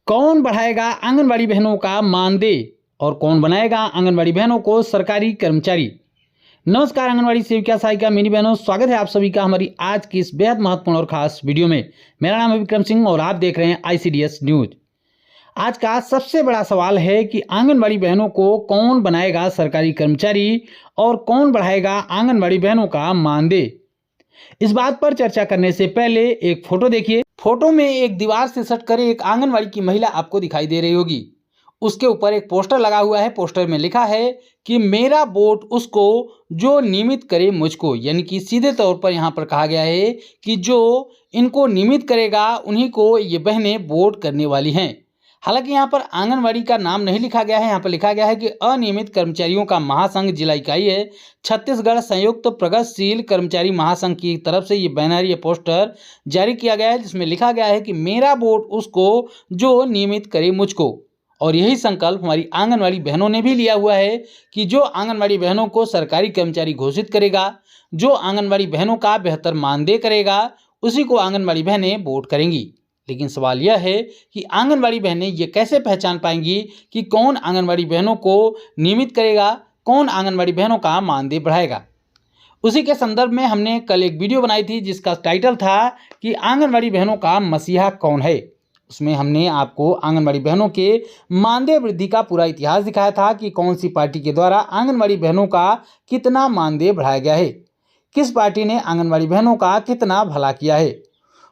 कौन बढ़ाएगा आंगनबाड़ी बहनों का मानदेय और कौन बनाएगा आंगनबाड़ी बहनों को सरकारी कर्मचारी। नमस्कार आंगनबाड़ी सेविका सहायिका मेरी बहनों, स्वागत है आप सभी का हमारी आज की इस बेहद महत्वपूर्ण और खास वीडियो में। मेरा नाम है विक्रम सिंह और आप देख रहे हैं ICDS न्यूज। आज का सबसे बड़ा सवाल है कि आंगनबाड़ी बहनों को कौन बनाएगा सरकारी कर्मचारी और कौन बढ़ाएगा आंगनबाड़ी बहनों का मानदेय। इस बात पर चर्चा करने से पहले एक फोटो देखिए। फोटो में एक दीवार से सट कर एक आंगनबाड़ी की महिला आपको दिखाई दे रही होगी। उसके ऊपर एक पोस्टर लगा हुआ है। पोस्टर में लिखा है कि मेरा वोट उसको जो नियमित करे मुझको, यानी कि सीधे तौर पर यहाँ पर कहा गया है कि जो इनको नियमित करेगा उन्हीं को ये बहनें वोट करने वाली हैं। हालांकि यहाँ पर आंगनबाड़ी का नाम नहीं लिखा गया है, यहाँ पर लिखा गया है कि अनियमित कर्मचारियों का महासंघ जिला इकाई है छत्तीसगढ़ संयुक्त प्रगतिशील कर्मचारी महासंघ की तरफ से ये बैनर, ये पोस्टर जारी किया गया है, जिसमें लिखा गया है कि मेरा वोट उसको जो नियमित करे मुझको। और यही संकल्प हमारी आंगनबाड़ी बहनों ने भी लिया हुआ है कि जो आंगनबाड़ी बहनों को सरकारी कर्मचारी घोषित करेगा, जो आंगनबाड़ी बहनों का बेहतर मानदेय करेगा, उसी को आंगनबाड़ी बहनें वोट करेंगी। लेकिन सवाल यह है कि आंगनबाड़ी बहनें ये कैसे पहचान पाएंगी कि कौन आंगनबाड़ी बहनों को नियमित करेगा, कौन आंगनबाड़ी बहनों का मानदेय बढ़ाएगा। उसी के संदर्भ में हमने कल एक वीडियो बनाई थी जिसका टाइटल था कि आंगनबाड़ी बहनों का मसीहा कौन है। उसमें हमने आपको आंगनबाड़ी बहनों के मानदेय वृद्धि का पूरा इतिहास दिखाया था कि कौन सी पार्टी के द्वारा आंगनबाड़ी बहनों का कितना मानदेय बढ़ाया गया है, किस पार्टी ने आंगनबाड़ी बहनों का कितना भला किया है।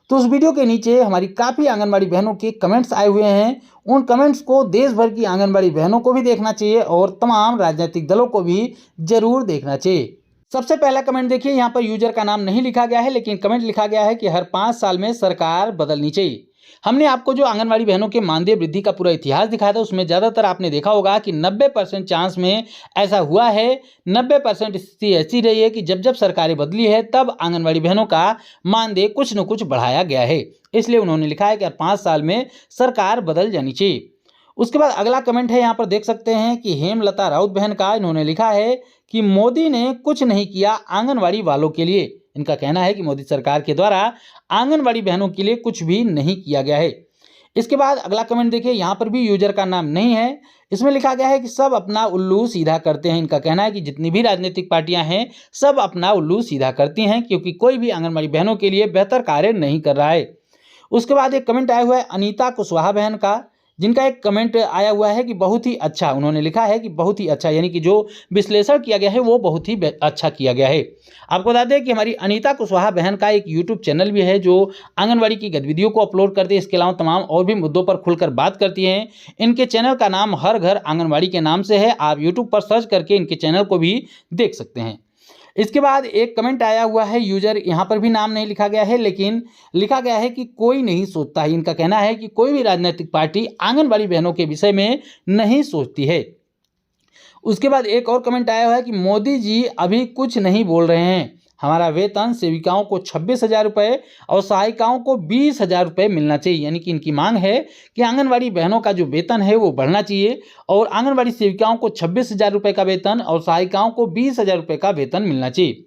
तो उस वीडियो के नीचे हमारी काफ़ी आंगनबाड़ी बहनों के कमेंट्स आए हुए हैं। उन कमेंट्स को देश भर की आंगनबाड़ी बहनों को भी देखना चाहिए और तमाम राजनीतिक दलों को भी जरूर देखना चाहिए। सबसे पहला कमेंट देखिए, यहाँ पर यूजर का नाम नहीं लिखा गया है, लेकिन कमेंट लिखा गया है कि हर 5 साल में सरकार बदलनी चाहिए। हमने आपको जो आंगनबाड़ी बहनों के मानदेय वृद्धि का पूरा इतिहास दिखाया था, उसमें ज़्यादातर आपने देखा होगा कि 90% चांस में ऐसा हुआ है। 90% स्थिति ऐसी रही है कि जब जब सरकारें बदली है तब आंगनबाड़ी बहनों का मानदेय कुछ न कुछ बढ़ाया गया है। इसलिए उन्होंने लिखा है कि हर 5 साल में सरकार बदल जानी चाहिए। उसके बाद अगला कमेंट है, यहाँ पर देख सकते हैं कि हेमलता राउत बहन का। इन्होंने लिखा है कि मोदी ने कुछ नहीं किया आंगनबाड़ी वालों के लिए। इनका कहना है कि मोदी सरकार के द्वारा आंगनबाड़ी बहनों के लिए कुछ भी नहीं किया गया है। इसके बाद अगला कमेंट देखिए, यहाँ पर भी यूजर का नाम नहीं है। इसमें लिखा गया है कि सब अपना उल्लू सीधा करते हैं। इनका कहना है कि जितनी भी राजनीतिक पार्टियां हैं सब अपना उल्लू सीधा करती हैं, क्योंकि कोई भी आंगनबाड़ी बहनों के लिए बेहतर कार्य नहीं कर रहा है। उसके बाद एक कमेंट आया हुआ है अनीता कुशवाहा बहन का, जिनका एक कमेंट आया हुआ है कि बहुत ही अच्छा। उन्होंने लिखा है कि बहुत ही अच्छा, यानी कि जो विश्लेषण किया गया है वो बहुत ही अच्छा किया गया है। आपको बता दें कि हमारी अनीता कुशवाहा बहन का एक यूट्यूब चैनल भी है जो आंगनबाड़ी की गतिविधियों को अपलोड करती है। इसके अलावा तमाम और भी मुद्दों पर खुलकर बात करती हैं। इनके चैनल का नाम हर घर आंगनबाड़ी के नाम से है। आप यूट्यूब पर सर्च करके इनके चैनल को भी देख सकते हैं। इसके बाद एक कमेंट आया हुआ है, यूजर यहाँ पर भी नाम नहीं लिखा गया है, लेकिन लिखा गया है कि कोई नहीं सोचता है। इनका कहना है कि कोई भी राजनीतिक पार्टी आंगनबाड़ी बहनों के विषय में नहीं सोचती है। उसके बाद एक और कमेंट आया हुआ है कि मोदी जी अभी कुछ नहीं बोल रहे हैं। हमारा वेतन सेविकाओं को 26,000 रुपये और सहायिकाओं को 20,000 रुपये मिलना चाहिए। यानी कि इनकी मांग है कि आंगनबाड़ी बहनों का जो वेतन है वो बढ़ना चाहिए और आंगनबाड़ी सेविकाओं को 26,000 रुपये का वेतन और सहायिकाओं को 20,000 रुपये का वेतन मिलना चाहिए।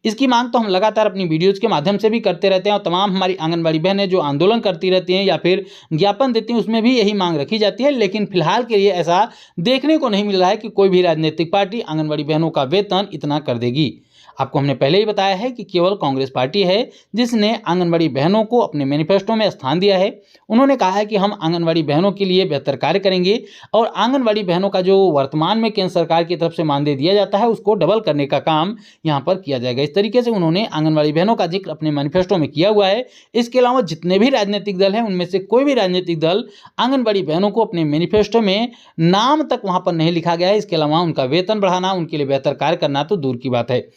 इसकी मांग तो हम लगातार अपनी वीडियोज़ के माध्यम से भी करते रहते हैं और तमाम हमारी आंगनबाड़ी बहनें जो आंदोलन करती रहती हैं या फिर ज्ञापन देती हैं उसमें भी यही मांग रखी जाती है। लेकिन फिलहाल के लिए ऐसा देखने को नहीं मिल रहा है कि कोई भी राजनीतिक पार्टी आंगनबाड़ी बहनों का वेतन इतना कर देगी। आपको हमने पहले ही बताया है कि केवल कांग्रेस पार्टी है जिसने आंगनबाड़ी बहनों को अपने मैनिफेस्टो में स्थान दिया है। उन्होंने कहा है कि हम आंगनबाड़ी बहनों के लिए बेहतर कार्य करेंगे और आंगनबाड़ी बहनों का जो वर्तमान में केंद्र सरकार की तरफ से मानदेय दिया जाता है उसको डबल करने का काम यहाँ पर किया जाएगा। इस तरीके से उन्होंने आंगनबाड़ी बहनों का जिक्र अपने मैनिफेस्टो में किया हुआ है। इसके अलावा जितने भी राजनीतिक दल हैं उनमें से कोई भी राजनीतिक दल आंगनबाड़ी बहनों को अपने मैनिफेस्टो में नाम तक वहाँ पर नहीं लिखा गया है। इसके अलावा उनका वेतन बढ़ाना, उनके लिए बेहतर कार्य करना तो दूर की बात है।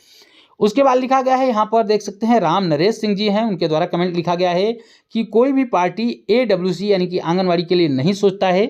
उसके बाद लिखा गया है, यहाँ पर देख सकते हैं राम नरेश सिंह जी हैं, उनके द्वारा कमेंट लिखा गया है कि कोई भी पार्टी AWC यानी कि आंगनबाड़ी के लिए नहीं सोचता है।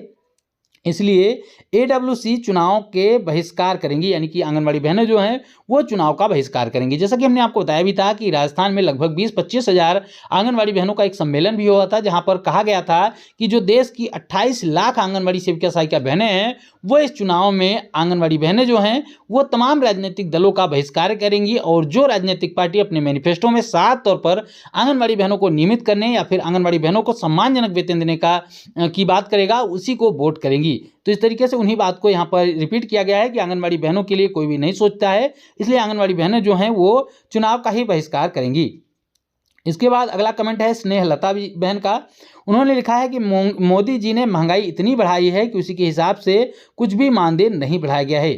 इसलिए एडब्ल्यूसी चुनाव के बहिष्कार करेंगी, यानी कि आंगनबाड़ी बहनें जो हैं वो चुनाव का बहिष्कार करेंगी। जैसा कि हमने आपको बताया भी था कि राजस्थान में लगभग 20-25 हज़ार आंगनबाड़ी बहनों का एक सम्मेलन भी हुआ था, जहां पर कहा गया था कि जो देश की 28 लाख आंगनबाड़ी सेविका सहायिका बहनें हैं वो इस चुनाव में आंगनबाड़ी बहनें जो हैं वो तमाम राजनीतिक दलों का बहिष्कार करेंगी और जो राजनीतिक पार्टी अपने मैनिफेस्टो में साफ तौर पर आंगनबाड़ी बहनों को नियमित करने या फिर आंगनबाड़ी बहनों को सम्मानजनक वेतन देने की बात करेगा उसी को वोट करेंगी। तो इस तरीके से उन्हीं बात को यहाँ पर रिपीट किया गया है कि आंगनबाड़ी बहनों के लिए कोई भी नहीं सोचता है, इसलिए आंगनबाड़ी बहनें जो हैं वो चुनाव का ही बहिष्कार करेंगी। इसके बाद अगला कमेंट है स्नेहलता बहन का। उन्होंने लिखा है कि मोदी जी ने महंगाई इतनी बढ़ाई है कि उसी के हिसाब से कुछ भी मानदेय नहीं बढ़ाया गया है।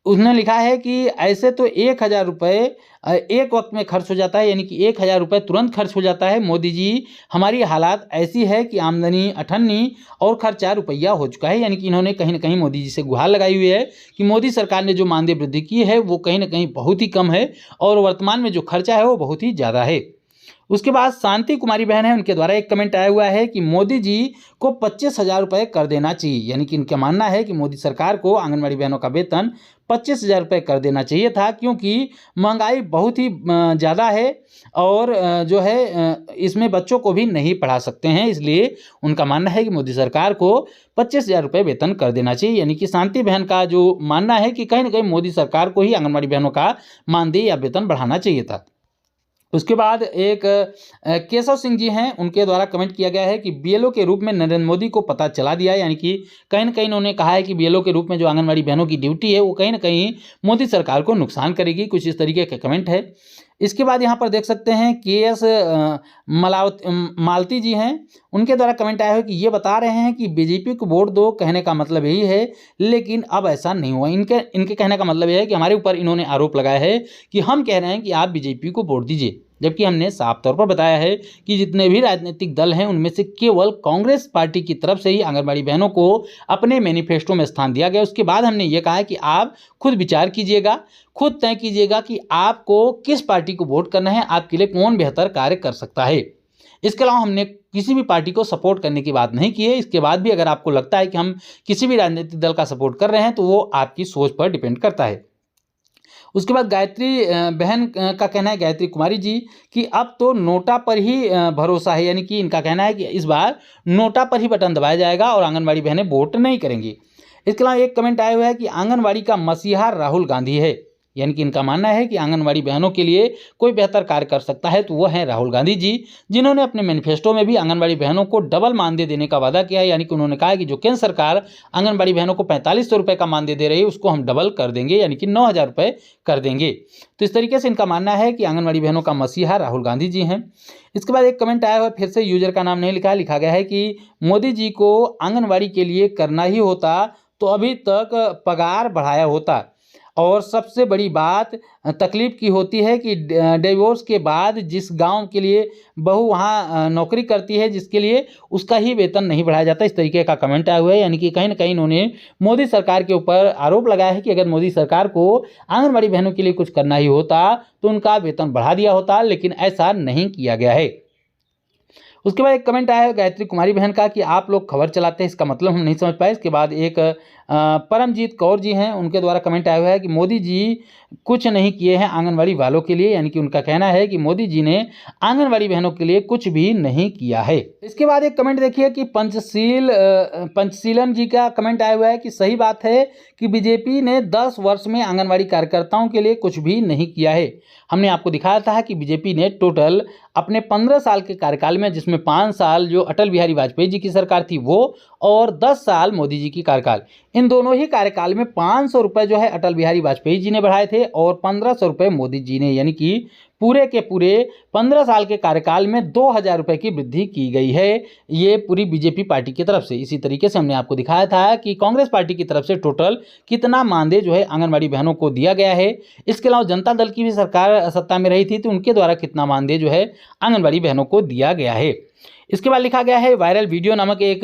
उन्होंने लिखा है कि ऐसे तो 1000 रुपये एक वक्त में खर्च हो जाता है, यानी कि 1000 रुपये तुरंत खर्च हो जाता है। मोदी जी हमारी हालात ऐसी है कि आमदनी 98 और खर्चा रुपया हो चुका है, यानी कि इन्होंने कहीं ना कहीं मोदी जी से गुहार लगाई हुई है कि मोदी सरकार ने जो मानदेय वृद्धि की है वो कहीं ना कहीं बहुत ही कम है और वर्तमान में जो खर्चा है वो बहुत ही ज़्यादा है। उसके बाद शांति कुमारी बहन है, उनके द्वारा एक कमेंट आया हुआ है कि मोदी जी को 25,000 रुपये कर देना चाहिए, यानी कि इनका मानना है कि मोदी सरकार को आंगनबाड़ी बहनों का वेतन 25,000 रुपये कर देना चाहिए था, क्योंकि महंगाई बहुत ही ज़्यादा है और जो है इसमें बच्चों को भी नहीं पढ़ा सकते हैं, इसलिए उनका मानना है कि मोदी सरकार को 25,000 रुपये वेतन कर देना चाहिए। यानी कि शांति बहन का जो मानना है कि कहीं ना कहीं मोदी सरकार को ही आंगनबाड़ी बहनों का मानदेय या वेतन बढ़ाना चाहिए था। उसके बाद एक केशव सिंह जी हैं, उनके द्वारा कमेंट किया गया है कि बीएलओ के रूप में नरेंद्र मोदी को पता चला दिया, यानी कि कहीं ना कहीं उन्होंने कहा है कि बीएलओ के रूप में जो आंगनबाड़ी बहनों की ड्यूटी है वो कहीं ना कहीं मोदी सरकार को नुकसान करेगी, कुछ इस तरीके का कमेंट है। इसके बाद यहाँ पर देख सकते हैं KS मालती जी हैं, उनके द्वारा कमेंट आया है कि ये बता रहे हैं कि बीजेपी को वोट दो, कहने का मतलब यही है, लेकिन अब ऐसा नहीं हुआ। इनके कहने का मतलब यह है कि हमारे ऊपर इन्होंने आरोप लगाया है कि हम कह रहे हैं कि आप बीजेपी को वोट दीजिए, जबकि हमने साफ तौर पर बताया है कि जितने भी राजनीतिक दल हैं उनमें से केवल कांग्रेस पार्टी की तरफ से ही आंगनबाड़ी बहनों को अपने मैनिफेस्टो में स्थान दिया गया। उसके बाद हमने ये कहा है कि आप खुद विचार कीजिएगा, खुद तय कीजिएगा कि आपको किस पार्टी को वोट करना है, आपके लिए कौन बेहतर कार्य कर सकता है। इसके अलावा हमने किसी भी पार्टी को सपोर्ट करने की बात नहीं की है। इसके बाद भी अगर आपको लगता है कि हम किसी भी राजनीतिक दल का सपोर्ट कर रहे हैं तो वो आपकी सोच पर डिपेंड करता है। उसके बाद गायत्री बहन का कहना है, गायत्री कुमारी जी, कि अब तो नोटा पर ही भरोसा है, यानी कि इनका कहना है कि इस बार नोटा पर ही बटन दबाया जाएगा और आंगनबाड़ी बहनें वोट नहीं करेंगी। इसके अलावा एक कमेंट आया हुआ है कि आंगनबाड़ी का मसीहा राहुल गांधी है, यानी कि इनका मानना है कि आंगनबाड़ी बहनों के लिए कोई बेहतर कार्य कर सकता है तो वो हैं राहुल गांधी जी, जिन्होंने अपने मैनिफेस्टो में भी आंगनबाड़ी बहनों को डबल मानदेय देने का वादा किया है। यानी कि उन्होंने कहा है कि जो केंद्र सरकार आंगनबाड़ी बहनों को 4500 रुपये का मानदेय दे रही है उसको हम डबल कर देंगे, यानी कि 9,000 रुपये कर देंगे। तो इस तरीके से इनका मानना है कि आंगनबाड़ी बहनों का मसीहा राहुल गांधी जी हैं। इसके बाद एक कमेंट आया हुआ, फिर से यूजर का नाम नहीं लिखा, लिखा गया है कि मोदी जी को आंगनबाड़ी के लिए करना ही होता तो अभी तक पगार बढ़ाया होता, और सबसे बड़ी बात तकलीफ की होती है कि डिवोर्स के बाद जिस गांव के लिए बहू वहां नौकरी करती है जिसके लिए, उसका ही वेतन नहीं बढ़ाया जाता। इस तरीके का कमेंट आया हुआ है, यानी कि कहीं ना कहीं इन्होंने मोदी सरकार के ऊपर आरोप लगाया है कि अगर मोदी सरकार को आंगनबाड़ी बहनों के लिए कुछ करना ही होता तो उनका वेतन बढ़ा दिया होता, लेकिन ऐसा नहीं किया गया है। उसके बाद एक कमेंट आया है गायत्री कुमारी बहन का कि आप लोग खबर चलाते हैं, इसका मतलब हम नहीं समझ पाए। इसके बाद एक परमजीत कौर जी हैं, उनके द्वारा कमेंट आया हुआ है कि मोदी जी कुछ नहीं किए हैं आंगनबाड़ी वालों के लिए, यानी कि उनका कहना है कि मोदी जी ने आंगनबाड़ी बहनों के लिए कुछ भी नहीं किया है। इसके बाद एक कमेंट देखिए कि पंचशीलन जी का कमेंट आया हुआ है कि सही बात है कि बीजेपी ने 10 वर्ष में आंगनबाड़ी कार्यकर्ताओं के लिए कुछ भी नहीं किया है। हमने आपको दिखाया था कि बीजेपी ने टोटल अपने 15 साल के कार्यकाल में, जिसमें 5 साल जो अटल बिहारी वाजपेयी जी की सरकार थी वो, और 10 साल मोदी जी की कार्यकाल, इन दोनों ही कार्यकाल में 500 रुपये जो है अटल बिहारी वाजपेयी जी ने बढ़ाए थे और 1500 रुपये मोदी जी ने, यानी कि पूरे के पूरे 15 साल के कार्यकाल में 2000 रुपये की वृद्धि की गई है, ये पूरी बीजेपी पार्टी की तरफ से। इसी तरीके से हमने आपको दिखाया था कि कांग्रेस पार्टी की तरफ से टोटल कितना मानदेय जो है आंगनबाड़ी बहनों को दिया गया है। इसके अलावा जनता दल की भी सरकार सत्ता में रही थी तो उनके द्वारा कितना मानदेय जो है आंगनबाड़ी बहनों को दिया गया है। इसके बाद लिखा गया है वायरल वीडियो नामक एक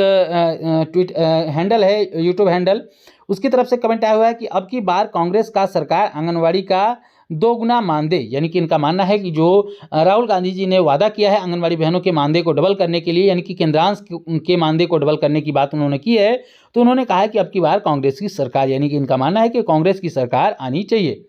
ट्वीट हैंडल है, यूट्यूब हैंडल, उसकी तरफ से कमेंट आया हुआ है कि अब की बार कांग्रेस का सरकार आंगनबाड़ी का दोगुना मानदेय, यानी कि इनका मानना है कि जो राहुल गांधी जी ने वादा किया है आंगनबाड़ी बहनों के मानदेय को डबल करने के लिए, यानी कि केंद्रांश के मानदेय को डबल करने की बात उन्होंने की है, तो उन्होंने कहा है कि अब की बार कांग्रेस की सरकार, यानी कि इनका मानना है कि कांग्रेस की सरकार आनी चाहिए।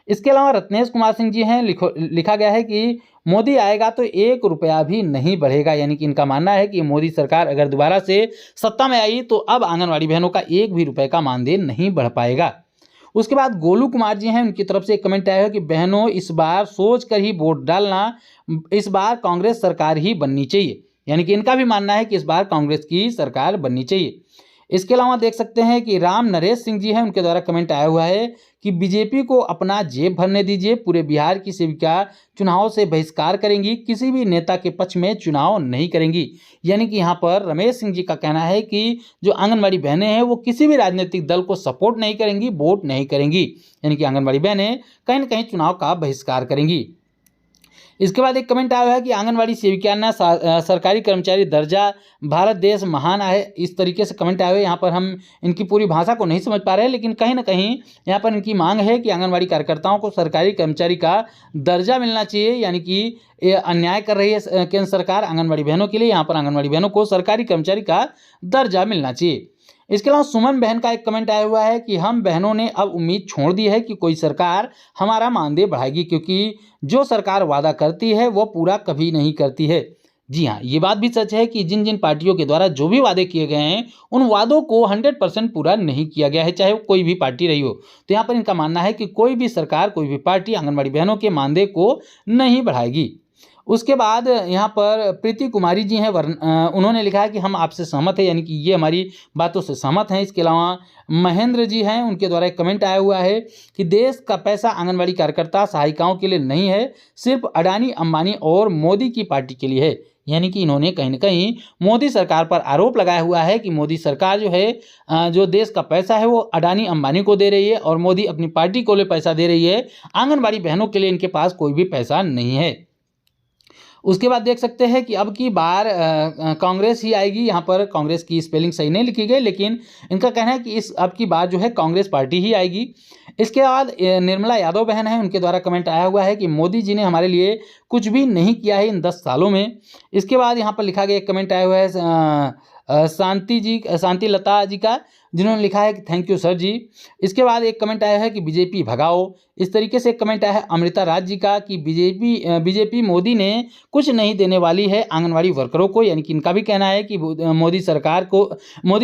इसके अलावा रत्नेश कुमार सिंह जी हैं, लिखा गया है कि मोदी आएगा तो 1 रुपया भी नहीं बढ़ेगा, यानी कि इनका मानना है कि मोदी सरकार अगर दोबारा से सत्ता में आई तो अब आंगनबाड़ी बहनों का 1 भी रुपये का मानदेय नहीं बढ़ पाएगा। उसके बाद गोलू कुमार जी हैं, उनकी तरफ से एक कमेंट आया है कि बहनों इस बार सोच कर ही वोट डालना, इस बार कांग्रेस सरकार ही बननी चाहिए, यानी कि इनका भी मानना है कि इस बार कांग्रेस की सरकार बननी चाहिए। इसके अलावा देख सकते हैं कि राम नरेश सिंह जी हैं, उनके द्वारा कमेंट आया हुआ है कि बीजेपी को अपना जेब भरने दीजिए, पूरे बिहार की सेविका चुनाव से बहिष्कार करेंगी, किसी भी नेता के पक्ष में चुनाव नहीं करेंगी। यानी कि यहाँ पर रमेश सिंह जी का कहना है कि जो आंगनबाड़ी बहनें हैं वो किसी भी राजनीतिक दल को सपोर्ट नहीं करेंगी, वोट नहीं करेंगी, यानी कि आंगनबाड़ी बहनें कहीं ना कहीं चुनाव का बहिष्कार करेंगी। इसके बाद एक कमेंट आया है कि आंगनबाड़ी सेविकांना सरकारी कर्मचारी दर्जा, भारत देश महान है, इस तरीके से कमेंट आए हुए। यहाँ पर हम इनकी पूरी भाषा को नहीं समझ पा रहे हैं, लेकिन कहीं ना कहीं यहाँ पर इनकी मांग है कि आंगनबाड़ी कार्यकर्ताओं को सरकारी कर्मचारी का दर्जा मिलना चाहिए, यानी कि ये अन्याय कर रही है केंद्र सरकार आंगनबाड़ी बहनों के लिए। यहाँ पर आंगनबाड़ी बहनों को सरकारी कर्मचारी का दर्जा मिलना चाहिए। इसके अलावा सुमन बहन का एक कमेंट आया हुआ है कि हम बहनों ने अब उम्मीद छोड़ दी है कि कोई सरकार हमारा मानदेय बढ़ाएगी, क्योंकि जो सरकार वादा करती है वो पूरा कभी नहीं करती है। जी हाँ, ये बात भी सच है कि जिन जिन पार्टियों के द्वारा जो भी वादे किए गए हैं उन वादों को 100% पूरा नहीं किया गया है, चाहे वो कोई भी पार्टी रही हो। तो यहाँ पर इनका मानना है कि कोई भी सरकार, कोई भी पार्टी आंगनबाड़ी बहनों के मानदेय को नहीं बढ़ाएगी। उसके बाद यहाँ पर प्रीति कुमारी जी हैं, उन्होंने लिखा है कि हम आपसे सहमत हैं, यानी कि ये हमारी बातों से सहमत हैं। इसके अलावा महेंद्र जी हैं, उनके द्वारा एक कमेंट आया हुआ है कि देश का पैसा आंगनबाड़ी कार्यकर्ता सहायिकाओं के लिए नहीं है, सिर्फ अडानी, अंबानी और मोदी की पार्टी के लिए है। यानी कि इन्होंने कहीं ना कहीं मोदी सरकार पर आरोप लगाया हुआ है कि मोदी सरकार जो है जो देश का पैसा है वो अडानी अंबानी को दे रही है और मोदी अपनी पार्टी को ले पैसा दे रही है, आंगनबाड़ी बहनों के लिए इनके पास कोई भी पैसा नहीं है। उसके बाद देख सकते हैं कि अब की बार कांग्रेस ही आएगी। यहाँ पर कांग्रेस की स्पेलिंग सही नहीं लिखी गई, लेकिन इनका कहना है कि इस अब की बार जो है कांग्रेस पार्टी ही आएगी। इसके बाद निर्मला यादव बहन है, उनके द्वारा कमेंट आया हुआ है कि मोदी जी ने हमारे लिए कुछ भी नहीं किया है इन 10 सालों में। इसके बाद यहाँ पर लिखा गया एक कमेंट आया हुआ है शांति लता जी का, जिन्होंने लिखा है कि थैंक यू सर जी। इसके बाद एक कमेंट आया है कि बीजेपी भगाओ, इस तरीके से एक कमेंट आया है अमृता राज जी का कि बीजेपी मोदी ने कुछ नहीं देने वाली है आंगनवाड़ी वर्करों को, यानी कि इनका भी कहना है कि मोदी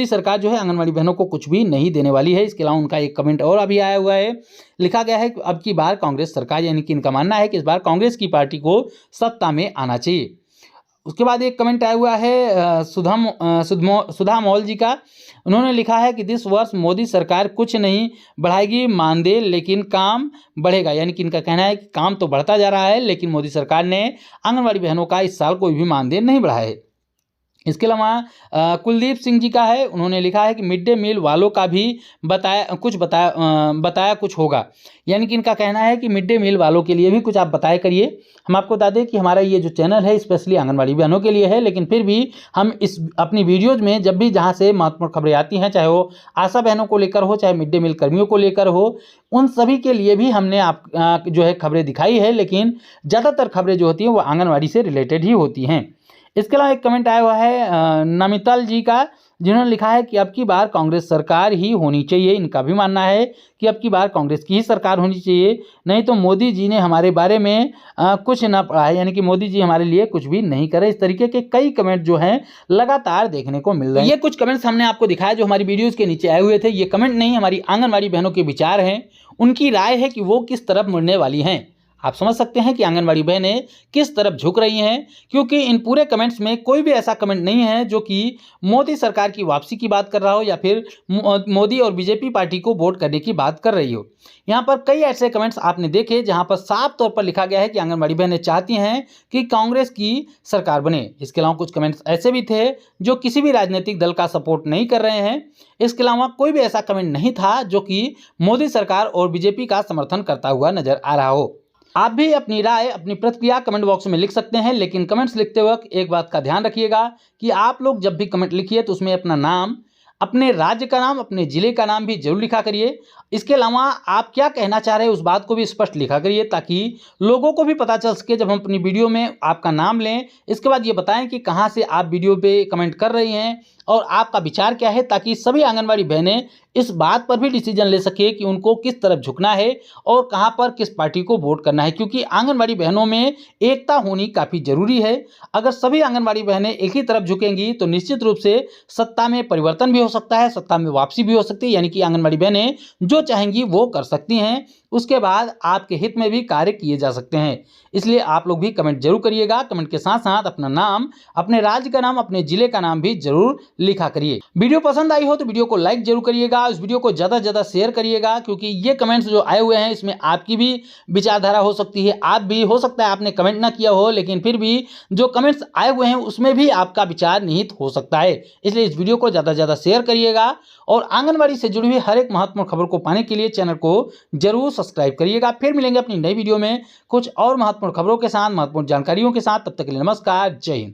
सरकार जो है आंगनवाड़ी बहनों को कुछ भी नहीं देने वाली है। इसके अलावा उनका एक कमेंट और अभी आया हुआ है, लिखा गया है कि अब की बार कांग्रेस सरकार, यानी कि इनका मानना है कि इस बार कांग्रेस की पार्टी को सत्ता में आना चाहिए। उसके बाद एक कमेंट आया हुआ है सुधा मौल जी का, उन्होंने लिखा है कि इस वर्ष मोदी सरकार कुछ नहीं बढ़ाएगी मानदेय, लेकिन काम बढ़ेगा। यानी कि इनका कहना है कि काम तो बढ़ता जा रहा है, लेकिन मोदी सरकार ने आंगनबाड़ी बहनों का इस साल कोई भी मानदेय नहीं बढ़ाया है। इसके कुलदीप सिंह जी का है, उन्होंने लिखा है कि मिड डे मील वालों का भी बताया कुछ होगा। यानी कि इनका कहना है कि मिड डे मील वालों के लिए भी कुछ आप बताया करिए। हम आपको बता दें कि हमारा ये जो चैनल है स्पेशली आंगनबाड़ी बहनों के लिए है, लेकिन फिर भी हम इस अपनी वीडियोज़ में जब भी जहाँ से महत्वपूर्ण खबरें आती हैं, चाहे वो आशा बहनों को लेकर हो, चाहे मिड डे मील कर्मियों को लेकर हो, उन सभी के लिए भी हमने जो है खबरें दिखाई है, लेकिन ज़्यादातर खबरें जो होती हैं वो आंगनबाड़ी से रिलेटेड ही होती हैं। इसके अलावा एक कमेंट आया हुआ है नमितल जी का, जिन्होंने लिखा है कि अब की बार कांग्रेस सरकार ही होनी चाहिए। इनका भी मानना है कि अब की बार कांग्रेस की ही सरकार होनी चाहिए, नहीं तो मोदी जी ने हमारे बारे में कुछ ना पढ़ा है, यानी कि मोदी जी हमारे लिए कुछ भी नहीं करे। इस तरीके के कई कमेंट जो हैं लगातार देखने को मिल रहे हैं। ये कुछ कमेंट्स हमने आपको दिखाया जो हमारी वीडियोज़ के नीचे आए हुए थे। ये कमेंट नहीं, हमारी आंगनबाड़ी बहनों के विचार हैं, उनकी राय है कि वो किस तरफ मुड़ने वाली हैं। आप समझ सकते हैं कि आंगनबाड़ी बहनें किस तरफ झुक रही हैं, क्योंकि इन पूरे कमेंट्स में कोई भी ऐसा कमेंट नहीं है जो कि मोदी सरकार की वापसी की बात कर रहा हो या फिर मोदी और बीजेपी पार्टी को वोट करने की बात कर रही हो। यहाँ पर कई ऐसे कमेंट्स आपने देखे जहाँ पर साफ तौर पर लिखा गया है कि आंगनबाड़ी बहनें चाहती हैं कि कांग्रेस की सरकार बने। इसके अलावा कुछ कमेंट्स ऐसे भी थे जो किसी भी राजनीतिक दल का सपोर्ट नहीं कर रहे हैं। इसके अलावा कोई भी ऐसा कमेंट नहीं था जो कि मोदी सरकार और बीजेपी का समर्थन करता हुआ नजर आ रहा हो। आप भी अपनी राय, अपनी प्रतिक्रिया कमेंट बॉक्स में लिख सकते हैं, लेकिन कमेंट्स लिखते वक्त एक बात का ध्यान रखिएगा कि आप लोग जब भी कमेंट लिखिए तो उसमें अपना नाम, अपने राज्य का नाम, अपने ज़िले का नाम भी जरूर लिखा करिए। इसके अलावा आप क्या कहना चाह रहे हैं उस बात को भी स्पष्ट लिखा करिए, ताकि लोगों को भी पता चल सके जब हम अपनी वीडियो में आपका नाम लें। इसके बाद ये बताएं कि कहाँ से आप वीडियो पे कमेंट कर रही हैं और आपका विचार क्या है, ताकि सभी आंगनबाड़ी बहनें इस बात पर भी डिसीजन ले सके कि उनको किस तरफ झुकना है और कहाँ पर किस पार्टी को वोट करना है। क्योंकि आंगनबाड़ी बहनों में एकता होनी काफ़ी ज़रूरी है। अगर सभी आंगनबाड़ी बहनें एक ही तरफ झुकेंगी तो निश्चित रूप से सत्ता में परिवर्तन भी हो सकता है, सत्ता में वापसी भी हो सकती है। यानी कि आंगनबाड़ी बहनें जो चाहेंगी वो कर सकती हैं। उसके बाद आपके हित में भी कार्य किए जा सकते हैं। इसलिए आप लोग भी कमेंट जरूर करिएगा। कमेंट के साथ साथ अपना नाम, अपने राज्य का नाम, अपने जिले का नाम भी जरूर लिखा करिए। वीडियो पसंद आई हो तो वीडियो को लाइक जरूर करिएगा, इस वीडियो को ज़्यादा से ज़्यादा शेयर करिएगा, क्योंकि ये कमेंट्स जो आए हुए हैं इसमें आपकी भी विचारधारा हो सकती है। आप भी हो सकता है आपने कमेंट ना किया हो, लेकिन फिर भी जो कमेंट्स आए हुए हैं उसमें भी आपका विचार निहित हो सकता है। इसलिए इस वीडियो को ज़्यादा से ज़्यादा शेयर करिएगा और आंगनबाड़ी से जुड़ी हुई हर एक महत्वपूर्ण खबर को पाने के लिए चैनल को जरूर सब्सक्राइब करिएगा। फिर मिलेंगे अपनी नई वीडियो में कुछ और महत्वपूर्ण खबरों के साथ, महत्वपूर्ण जानकारियों के साथ। तब तक के लिए नमस्कार, जय हिंद।